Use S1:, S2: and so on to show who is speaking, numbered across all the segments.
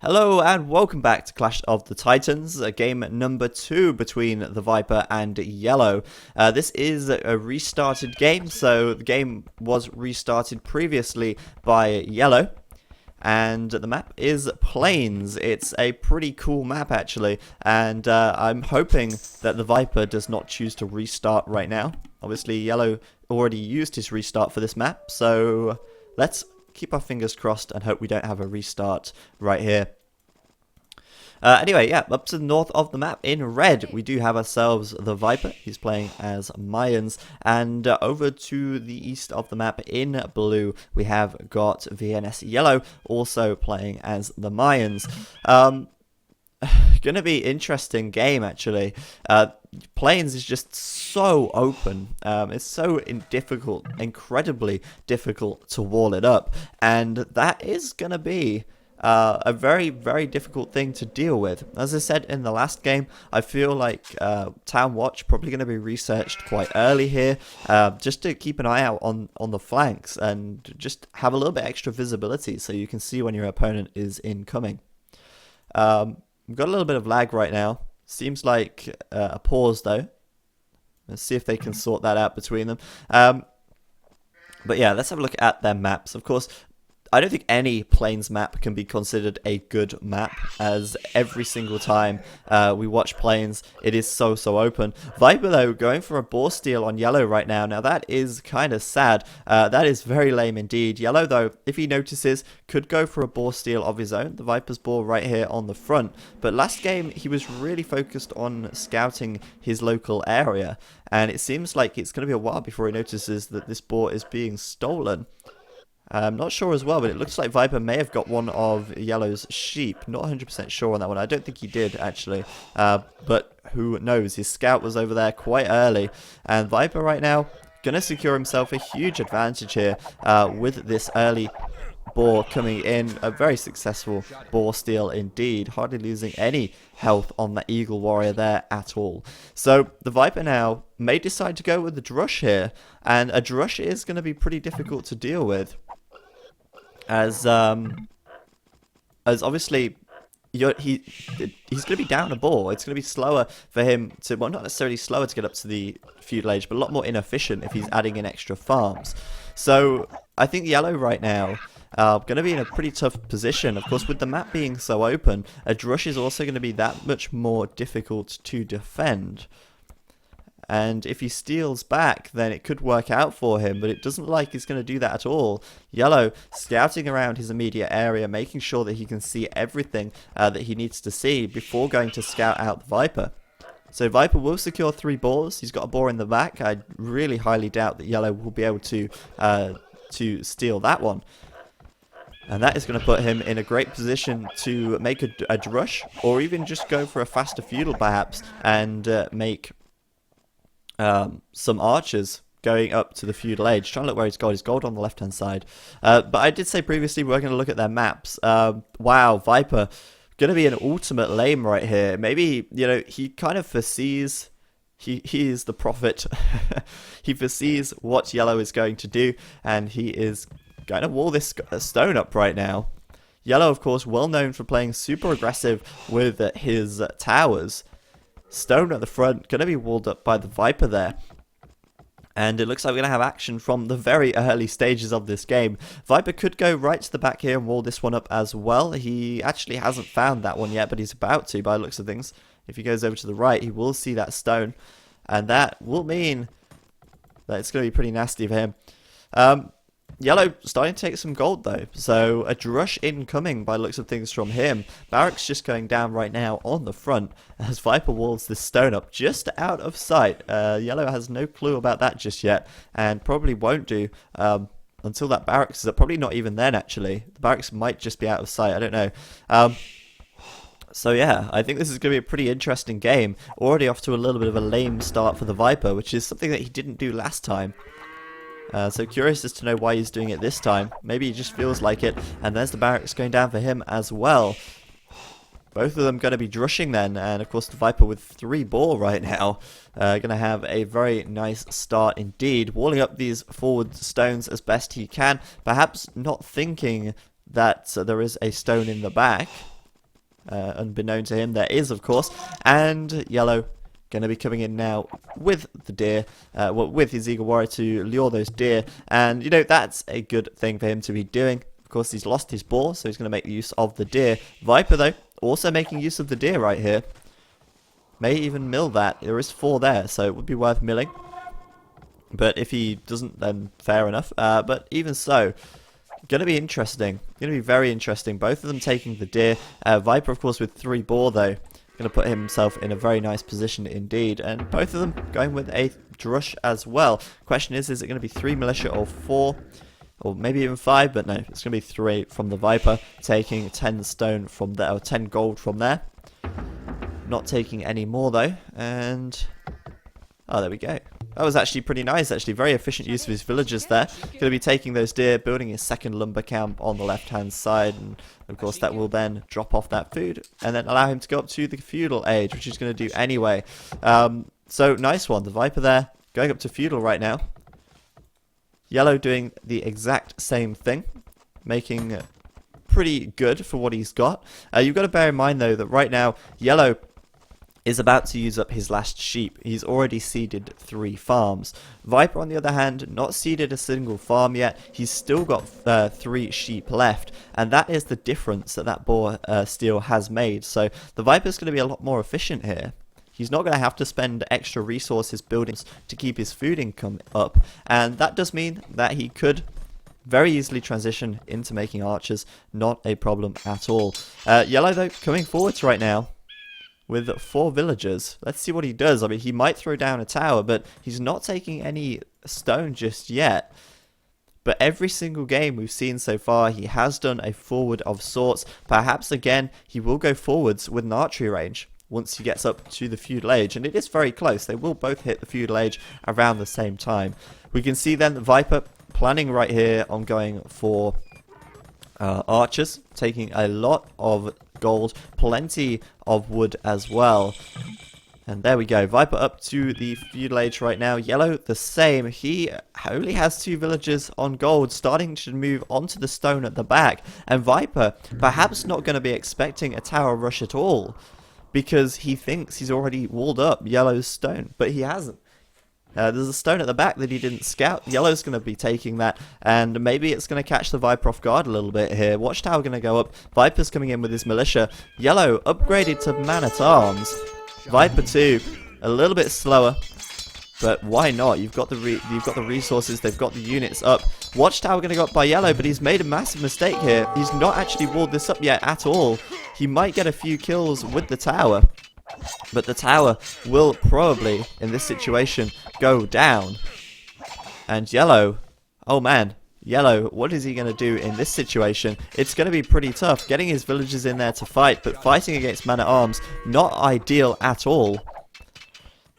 S1: Hello and welcome back to Clash of the Titans, game number 2 between the Viper and Yellow. This is a restarted game, so the game was restarted previously by Yellow. And the map is Plains. It's a pretty cool map actually, and I'm hoping that the Viper does not choose to restart right now. Obviously Yellow already used his restart for this map, so let's keep our fingers crossed and hope we don't have a restart right here. Anyway, yeah, up to the north of the map in red, we do have ourselves the Viper. He's playing as Mayans. And over to the east of the map in blue, we have got VNS Yellow also playing as the Mayans. Gonna be interesting game actually. Plains is just so open. It's so incredibly difficult to wall it up, and that is gonna be a very, very difficult thing to deal with. As I said in the last game, I feel like Town Watch probably going to be researched quite early here, just to keep an eye out on the flanks and just have a little bit extra visibility so you can see when your opponent is incoming. We've got a little bit of lag right now. Seems like a pause though. Let's see if they can sort that out between them. But yeah, let's have a look at their maps. Of course, I don't think any Plains map can be considered a good map, as every single time we watch Plains, it is so open. Viper, though, going for a boar steal on Yellow right now. Now, that is kind of sad. That is very lame indeed. Yellow, though, if he notices, could go for a boar steal of his own. The Viper's boar right here on the front. But last game, he was really focused on scouting his local area. And it seems like it's going to be a while before he notices that this boar is being stolen. I'm not sure as well, but it looks like Viper may have got one of Yellow's sheep. Not 100% sure on that one. I don't think he did, actually. But who knows? His scout was over there quite early. And Viper right now going to secure himself a huge advantage here with this early boar coming in. A very successful boar steal indeed. Hardly losing any health on the Eagle Warrior there at all. So the Viper now may decide to go with the Drush here. And a Drush is going to be pretty difficult to deal with. As obviously he's going to be down a boar. It's going to be slower for him to, well, not necessarily slower to get up to the Feudal age, but a lot more inefficient if he's adding in extra farms. So I think Yellow right now going to be in a pretty tough position. Of course, with the map being so open, a Drush is also going to be that much more difficult to defend. And if he steals back, then it could work out for him, but it doesn't look like he's going to do that at all. Yellow scouting around his immediate area, making sure that he can see everything that he needs to see before going to scout out the Viper. So Viper will secure 3 boars. He's got a boar in the back. I really highly doubt that Yellow will be able to steal that one. And that is going to put him in a great position to make a Drush, or even just go for a faster Feudal perhaps, and make some archers going up to the Feudal age. Trying to look where he's got his gold on the left hand side. But I did say previously we're going to look at their maps. Wow, Viper going to be an ultimate lame right here. Maybe, you know, he kind of foresees, he is the prophet. He foresees what Yellow is going to do, and he is going to wall this stone up right now. Yellow, of course, well known for playing super aggressive with his towers. Stone at the front, going to be walled up by the Viper there. And it looks like we're going to have action from the very early stages of this game. Viper could go right to the back here and wall this one up as well. He actually hasn't found that one yet, but he's about to by the looks of things. If he goes over to the right, he will see that stone. And that will mean that it's going to be pretty nasty for him. Yellow starting to take some gold though, so a Drush incoming by looks of things from him. Barracks just going down right now on the front as Viper walls this stone up just out of sight. Yellow has no clue about that just yet, and probably won't do until that barracks is up. Probably not even then actually. The barracks might just be out of sight, I don't know. So yeah, I think this is going to be a pretty interesting game. Already off to a little bit of a lame start for the Viper, which is something that he didn't do last time. So curious as to know why he's doing it this time. Maybe he just feels like it. And there's the barracks going down for him as well. Both of them going to be drushing then. And of course the Viper with 3 boar right now. Going to have a very nice start indeed. Walling up these forward stones as best he can. Perhaps not thinking that there is a stone in the back. unbeknown to him. There is, of course. And yellow going to be coming in now with the deer, well, with his eagle warrior to lure those deer. And, you know, that's a good thing for him to be doing. Of course, he's lost his boar, so he's going to make use of the deer. Viper, though, also making use of the deer right here. May even mill that. There is 4 there, so it would be worth milling. But if he doesn't, then fair enough. But even so, going to be interesting. Going to be very interesting. Both of them taking the deer. Viper, of course, with 3 boar, though. Going to put himself in a very nice position indeed. And both of them going with a drush as well. Question is it going to be 3 militia or 4? Or maybe even 5, but no, it's going to be 3 from the Viper, taking 10 stone from there, or 10 gold from there. Not taking any more though, and oh, there we go. That was actually pretty nice, actually. Very efficient use of his villagers there. Going to be taking those deer, building his second lumber camp on the left-hand side, and of course that will then drop off that food, and then allow him to go up to the feudal age, which he's going to do anyway. So nice one, the Viper there, going up to feudal right now. Yellow doing the exact same thing, making pretty good for what he's got. You've got to bear in mind though that right now Yellow is about to use up his last sheep. He's already seeded 3 farms. Viper, on the other hand, not seeded a single farm yet. He's still got 3 sheep left, and that is the difference that boar steal has made. So the Viper's going to be a lot more efficient here. He's not going to have to spend extra resources building to keep his food income up. And that does mean that he could very easily transition into making archers. Not a problem at all. Yellow, though, coming forwards right now with 4 villagers. Let's see what he does. I mean, he might throw down a tower, but he's not taking any stone just yet. But every single game we've seen so far, he has done a forward of sorts. Perhaps, again, he will go forwards with an archery range once he gets up to the feudal age, and it is very close. They will both hit the feudal age around the same time. We can see then the Viper planning right here on going for archers, taking a lot of gold, plenty of wood as well. And there we go, Viper up to the feudal age right now. Yellow the same. He only has 2 villagers on gold, starting to move onto the stone at the back. And Viper perhaps not going to be expecting a tower rush at all, because he thinks he's already walled up Yellow's stone, but he hasn't. There's a stone at the back that he didn't scout. Yellow's going to be taking that, and maybe it's going to catch the Viper off guard a little bit here. Watchtower going to go up. Viper's coming in with his militia. Yellow upgraded to man-at-arms. Viper 2, a little bit slower, but why not? You've got the resources. They've got the units up. Watchtower going to go up by Yellow, but he's made a massive mistake here. He's not actually walled this up yet at all. He might get a few kills with the tower, but the tower will probably, in this situation, go down. And Yellow, oh man, Yellow, what is he going to do in this situation? It's going to be pretty tough, getting his villagers in there to fight, but fighting against man-at-arms, not ideal at all.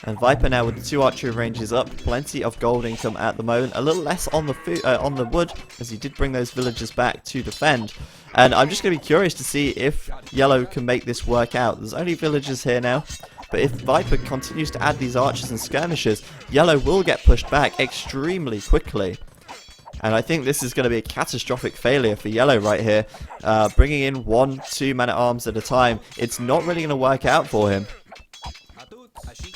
S1: And Viper now with the 2 archery ranges up, plenty of gold income at the moment. A little less on the wood, as he did bring those villagers back to defend. And I'm just going to be curious to see if Yellow can make this work out. There's only villagers here now, but if Viper continues to add these archers and skirmishes, Yellow will get pushed back extremely quickly. And I think this is going to be a catastrophic failure for Yellow right here. Bringing in 1-2 man-at-arms at a time, it's not really going to work out for him.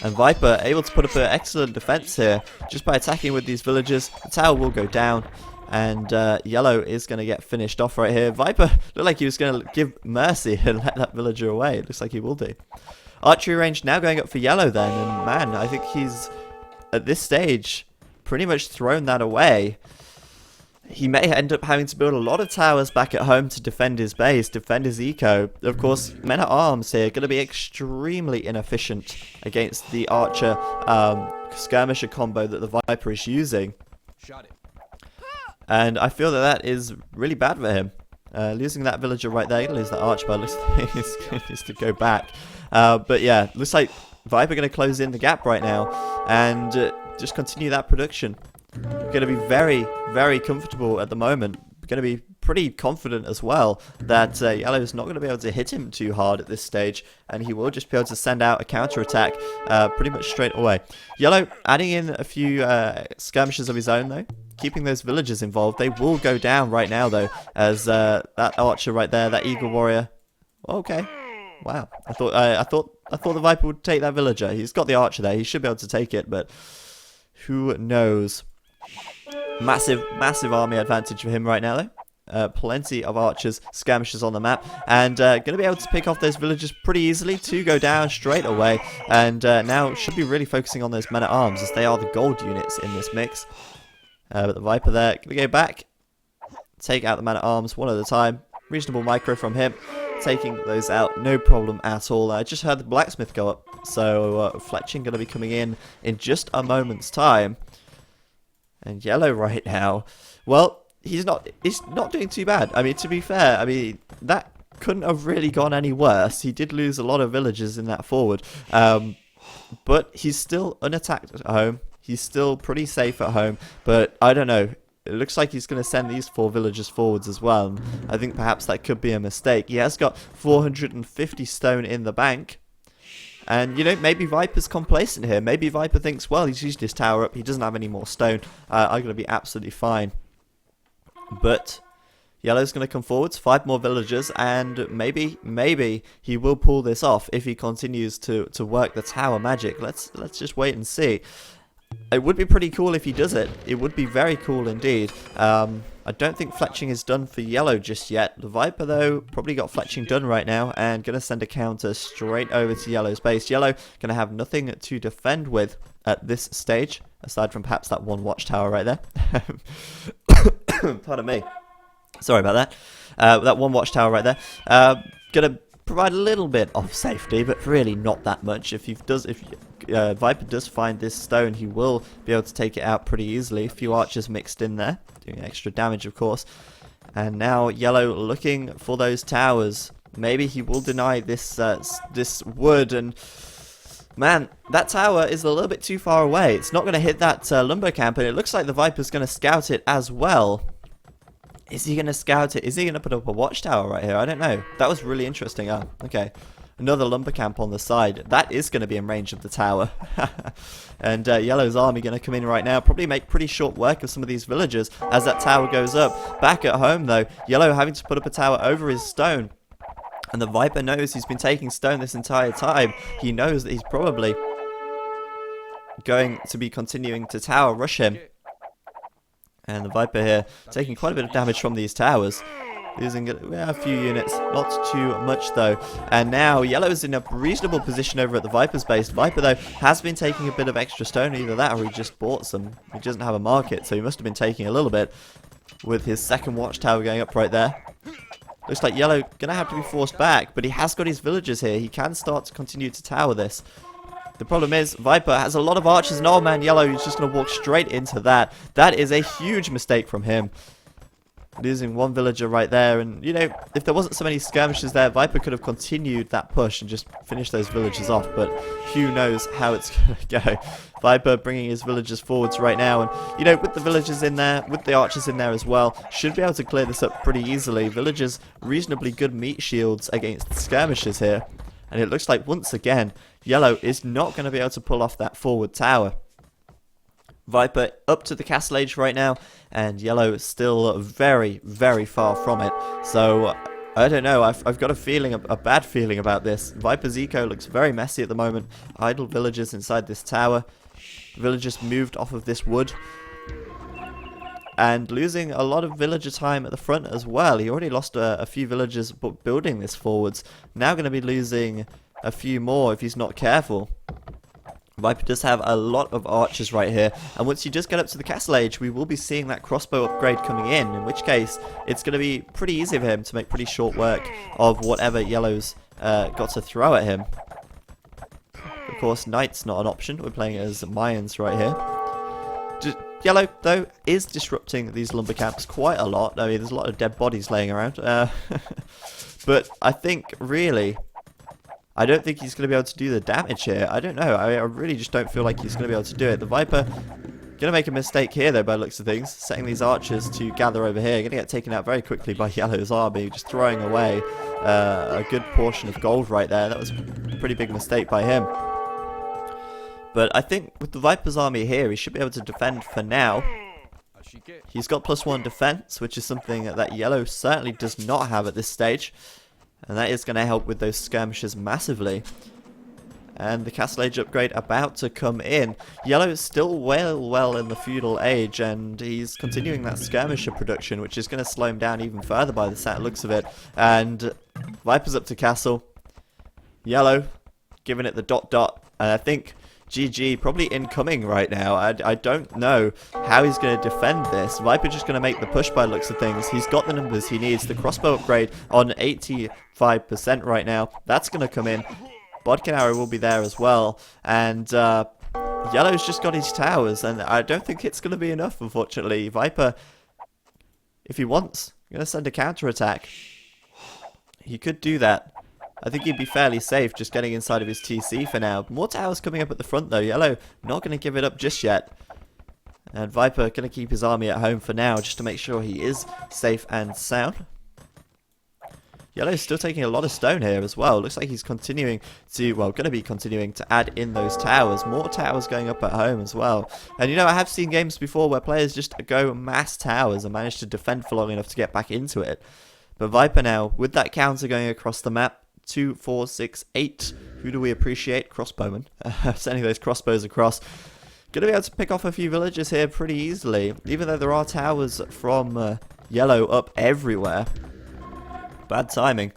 S1: And Viper able to put up an excellent defense here just by attacking with these villagers. The tower will go down, and Yellow is going to get finished off right here. Viper looked like he was going to give mercy and let that villager away. It looks like he will do. Archery range now going up for Yellow then, and man, I think he's at this stage pretty much thrown that away. He may end up having to build a lot of towers back at home to defend his base, defend his eco. Of course, men-at-arms here are going to be extremely inefficient against the archer skirmisher combo that the Viper is using. And I feel that that is really bad for him. Losing that villager right there, lose that archer, but looks like he's to go back. But yeah, looks like Viper going to close in the gap right now and just continue that production. Going to be very, very comfortable at the moment. Going to be pretty confident as well that Yellow is not going to be able to hit him too hard at this stage, and he will just be able to send out a counter attack pretty much straight away. Yellow adding in a few skirmishes of his own though, keeping those villagers involved. They will go down right now though, as that archer right there, that eagle warrior. Okay, Wow. I thought the Viper would take that villager. He's got the archer there. He should be able to take it, but who knows? Massive army advantage for him right now, though. Plenty of archers, skirmishes on the map, and going to be able to pick off those villagers pretty easily to go down straight away. And now should be really focusing on those men-at-arms, as they are the gold units in this mix. But the Viper there, going to go back, take out the men-at-arms one at a time. Reasonable micro from him, taking those out, no problem at all. I just heard the blacksmith go up, so fletching going to be coming in just a moment's time. And yellow right now, well, he's not doing too bad. I mean, to be fair, I mean, that couldn't have really gone any worse. He did lose a lot of villagers in that forward, but he's still unattacked at home. He's still pretty safe at home, but I don't know. It looks like he's going to send these 4 villagers forwards as well. And I think perhaps that could be a mistake. He has got 450 stone in the bank. And, you know, maybe Viper's complacent here. Maybe Viper thinks, well, he's used his tower up. He doesn't have any more stone. I'm going to be absolutely fine. But Yellow's going to come forwards. 5 more villagers. And maybe he will pull this off if he continues to work the tower magic. Let's just wait and see. It would be pretty cool if he does it. It would be very cool indeed. I don't think fletching is done for yellow just yet. The Viper, though, probably got fletching done right now and going to send a counter straight over to yellow's base. Yellow going to have nothing to defend with at this stage, aside from perhaps that one watchtower right there. Pardon me. Sorry about that. That one watchtower right there. Going to provide a little bit of safety, but really not that much. If Viper does find this stone, he will be able to take it out pretty easily. A few archers mixed in there, doing extra damage, of course. And now yellow looking for those towers. Maybe he will deny this this wood, and man, that tower is a little bit too far away. It's not going to hit that lumber camp, and it looks like the Viper's going to scout it as well. Is he going to scout it? Is he going to put up a watchtower right here? I don't know. That was really interesting. Oh, okay. Another lumber camp on the side. That is going to be in range of the tower. And Yellow's army going to come in right now. Probably make pretty short work of some of these villagers as that tower goes up. Back at home, though, Yellow having to put up a tower over his stone. And the Viper knows he's been taking stone this entire time. He knows that he's probably going to be continuing to tower rush him. And the Viper here taking quite a bit of damage from these towers. Losing a few units, not too much though. And now Yellow's in a reasonable position over at the Viper's base. Viper though has been taking a bit of extra stone, either that or he just bought some. He doesn't have a market, so he must have been taking a little bit with his second watchtower going up right there. Looks like Yellow gonna have to be forced back, but he has got his villagers here. He can start to continue to tower this. The problem is, Viper has a lot of archers, and oh man, Yellow is just going to walk straight into that. That is a huge mistake from him. Losing one villager right there, and you know, if there wasn't so many skirmishes there, Viper could have continued that push and just finished those villagers off, but who knows how it's going to go. Viper bringing his villagers forwards right now, and you know, with the villagers in there, with the archers in there as well, should be able to clear this up pretty easily. Villagers reasonably good meat shields against skirmishes here. And it looks like, once again, Yellow is not going to be able to pull off that forward tower. Viper up to the castle age right now, and Yellow is still very, very far from it. So, I don't know, I've got a feeling, a bad feeling about this. Viper's eco looks very messy at the moment. Idle villagers inside this tower. Villagers moved off of this wood. And losing a lot of villager time at the front as well. He already lost a few villagers building this forwards. Now going to be losing a few more if he's not careful. Viper does have a lot of archers right here. And once you just get up to the castle age, we will be seeing that crossbow upgrade coming in which case, it's going to be pretty easy for him to make pretty short work of whatever Yellow's got to throw at him. Of course, Knight's not an option. We're playing as Mayans right here. Yellow, though, is disrupting these lumber camps quite a lot. I mean, there's a lot of dead bodies laying around. But I think, really, I don't think he's going to be able to do the damage here. I don't know. I really just don't feel like he's going to be able to do it. The Viper going to make a mistake here, though, by the looks of things. Setting these archers to gather over here. Going to get taken out very quickly by Yellow's army. Just throwing away a good portion of gold right there. That was a pretty big mistake by him. But I think with the Viper's army here, he should be able to defend for now. He's got +1 defense, which is something that Yellow certainly does not have at this stage. And that is going to help with those skirmishes massively. And the Castle Age upgrade about to come in. Yellow is still well in the Feudal Age, and he's continuing that skirmisher production, which is going to slow him down even further by the looks of it. And Viper's up to Castle. Yellow giving it the ... And I think GG probably incoming right now. I don't know how he's going to defend this. Viper just going to make the push by the looks of things. He's got the numbers he needs. The crossbow upgrade on 85% right now. That's going to come in. Bodkin arrow will be there as well. And Yellow's just got his towers. And I don't think it's going to be enough, unfortunately. Viper, if he wants, going to send a counter-attack. He could do that. I think he'd be fairly safe just getting inside of his TC for now. More towers coming up at the front though. Yellow not going to give it up just yet. And Viper going to keep his army at home for now just to make sure he is safe and sound. Yellow's still taking a lot of stone here as well. Looks like he's continuing to, well, going to be continuing to add in those towers. More towers going up at home as well. And you know, I have seen games before where players just go mass towers and manage to defend for long enough to get back into it. But Viper now, with that counter going across the map, 2, 4, 6, 8. Who do we appreciate? Crossbowmen. Sending those crossbows across. Going to be able to pick off a few villages here pretty easily. Even though there are towers from Yellow up everywhere. Bad timing.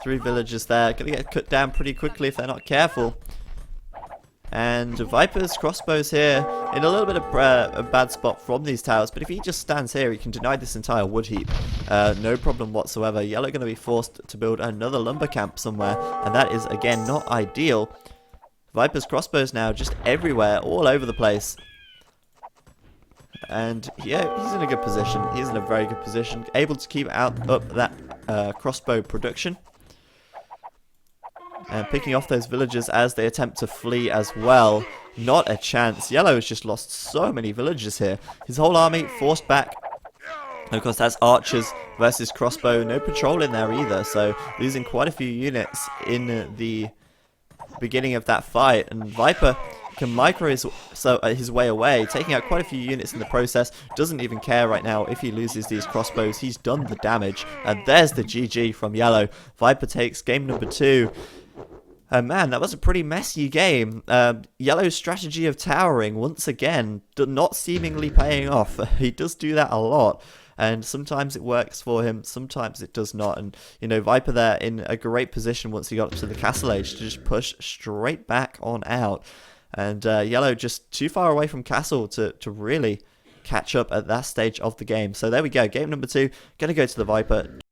S1: 3 villages there. Going to get cut down pretty quickly if they're not careful. And Viper's crossbows here in a little bit of a bad spot from these towers. But if he just stands here, he can deny this entire wood heap. No problem whatsoever. Yellow going to be forced to build another lumber camp somewhere. And that is, again, not ideal. Viper's crossbows now just everywhere, all over the place. And yeah, he's in a good position. He's in a very good position. Able to keep up that crossbow production. And picking off those villagers as they attempt to flee as well. Not a chance. Yellow has just lost so many villagers here. His whole army forced back. And of course, that's archers versus crossbow. No patrol in there either. So losing quite a few units in the beginning of that fight. And Viper can micro his way away, taking out quite a few units in the process. Doesn't even care right now if he loses these crossbows. He's done the damage. And there's the GG from Yellow. Viper takes game number 2. Man, that was a pretty messy game. Yellow's strategy of towering, once again, not seemingly paying off. He does do that a lot. And sometimes it works for him, sometimes it does not. And, you know, Viper there in a great position once he got up to the Castle Age to just push straight back on out. And Yellow just too far away from Castle to really catch up at that stage of the game. So there we go, game number 2. Gonna go to the Viper.